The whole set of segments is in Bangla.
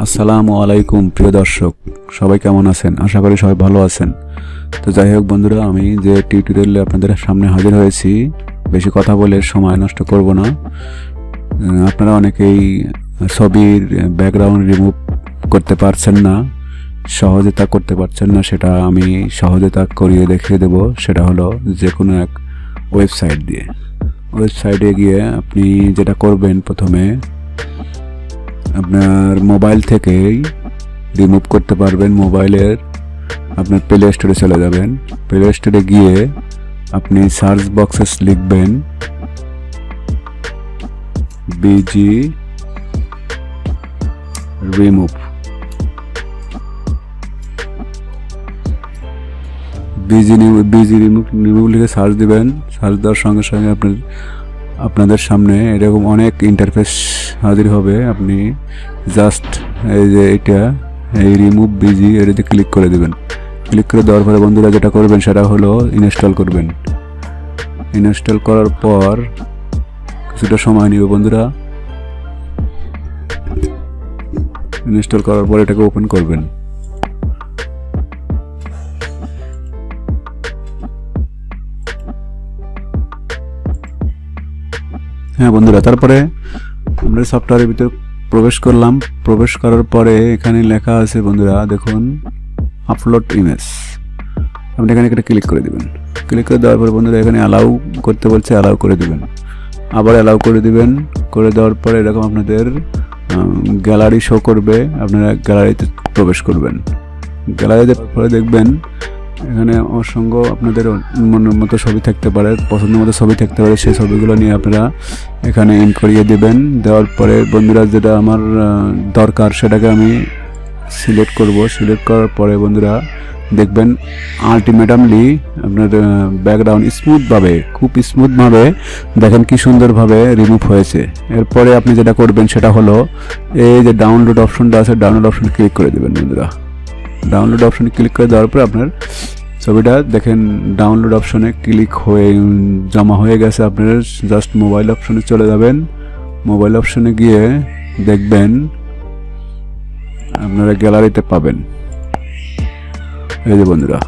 আসসালামু আলাইকুম প্রিয় দর্শক, সবাই কেমন আছেন? আশা করি সবাই ভালো আছেন। তো যাই হোক বন্ধুরা, আমি যে টিউটোরিয়ালে আপনাদের সামনে হাজির হয়েছি, বেশি কথা বলে সময় নষ্ট করব না। আপনারা অনেকেই ছবির ব্যাকগ্রাউন্ড রিমুভ করতে পারছেন না, সহজে তা করতে পারছেন না, সেটা আমি সহজে তা করিয়ে দেখিয়ে দেব। সেটা হলো যে কোনো এক ওয়েবসাইট দিয়ে। ওয়েবসাইটে গিয়ে আপনি যেটা করবেন, প্রথমে আপনার মোবাইল থেকেই রিমুভ করতে পারবেন। মোবাইলের আপনার প্লে স্টোরে চলে যাবেন। প্লে স্টোরে গিয়ে আপনি সার্চ বক্সে লিখবেন বিজি রিমুভ। বিজি রিমুভ লিখে সার্চ দিবেন। সার্চ দেওয়ার সঙ্গে সঙ্গে আপনাদের সামনে এরকম অনেক ইন্টারফেস হাজির হবে। আপনি জাস্ট এই যে এই রিমুভ বিজি এটাতে ক্লিক করে দেবেন। ক্লিক করে দেওয়ার পরে বন্ধুরা যেটা করবেন সেটা হলো ইনস্টল করবেন। ইনস্টল করার পর কিছুটা সময় নেবে বন্ধুরা। ইনস্টল করার পর এটাকে ওপেন করবেন। হ্যাঁ বন্ধুরা, তারপরে আমরা সফটওয়্যারের ভিতরে প্রবেশ করলাম। প্রবেশ করার পরে এখানে লেখা আছে বন্ধুরা, দেখুন আপলোড ইমেজ। আপনি এখানে একটা ক্লিক করে দেবেন। ক্লিক করে দেওয়ার পরে বন্ধুরা এখানে অ্যালাউ করতে বলছে, অ্যালাউ করে দেবেন। আবার অ্যালাউ করে দেবেন। করে দেওয়ার পরে এরকম আপনাদের গ্যালারি শো করবে। আপনারা গ্যালারিতে প্রবেশ করবেন। গ্যালারিতে পরে দেখবেন এখানে অসংখ্য আপনাদের মনের মতো ছবি থাকতে পারে, পছন্দের মতো ছবি থাকতে পারে। সেই ছবিগুলো নিয়ে আপনারা এখানে ইন করিয়ে দেবেন। দেওয়ার পরে বন্ধুরা যেটা আমার দরকার সেটাকে আমি সিলেক্ট করব। সিলেক্ট করার পরে বন্ধুরা দেখবেন আলটিমেটামলি আপনার ব্যাকগ্রাউন্ড স্মুথভাবে, খুব স্মুথভাবে দেখেন কি সুন্দরভাবে রিমুভ হয়েছে। এরপরে আপনি যেটা করবেন সেটা হলো এই যে ডাউনলোড অপশনটা আছে, ডাউনলোড অপশন ক্লিক করে দেবেন বন্ধুরা। ডাউনলোড অপশনে ক্লিক করে দেওয়ার পর আপনার ছবিটা দেখেন ডাউনলোড অপশনে ক্লিক হয়ে জমা হয়ে গেছে। আপনারা জাস্ট মোবাইল অপশনে চলে যাবেন। মোবাইল অপশনে গিয়ে দেখবেন আপনারা গ্যালারিতে পাবেন এই যে বন্ধুরা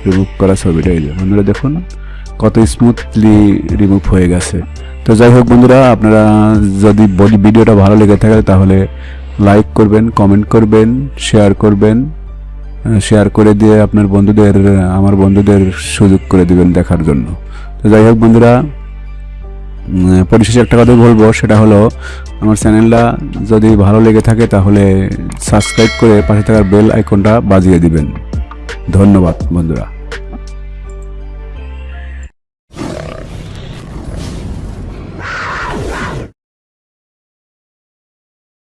রিমুভ করা ছবিটা। এই যে বন্ধুরা দেখুন কত স্মুথলি রিমুভ হয়ে গেছে। তো যাই হোক বন্ধুরা, আপনারা যদি ভিডিওটা ভালো লেগে থাকে তাহলে লাইক করবেন, কমেন্ট করবেন, শেয়ার করবেন। শেয়ার করে দিয়ে আপনার আমার বন্ধুদের সুযোগ করে দিবেন দেখার জন্য। তো যাই হোক বন্ধুরা, পরিশেষে একটা কথা বলবো, সেটা হলো আমার চ্যানেলটা যদি ভালো লেগে থাকে তাহলে সাবস্ক্রাইব করে পাশে থাকার বেল আইকনটা বাজিয়ে দিবেন। ধন্যবাদ বন্ধুরা।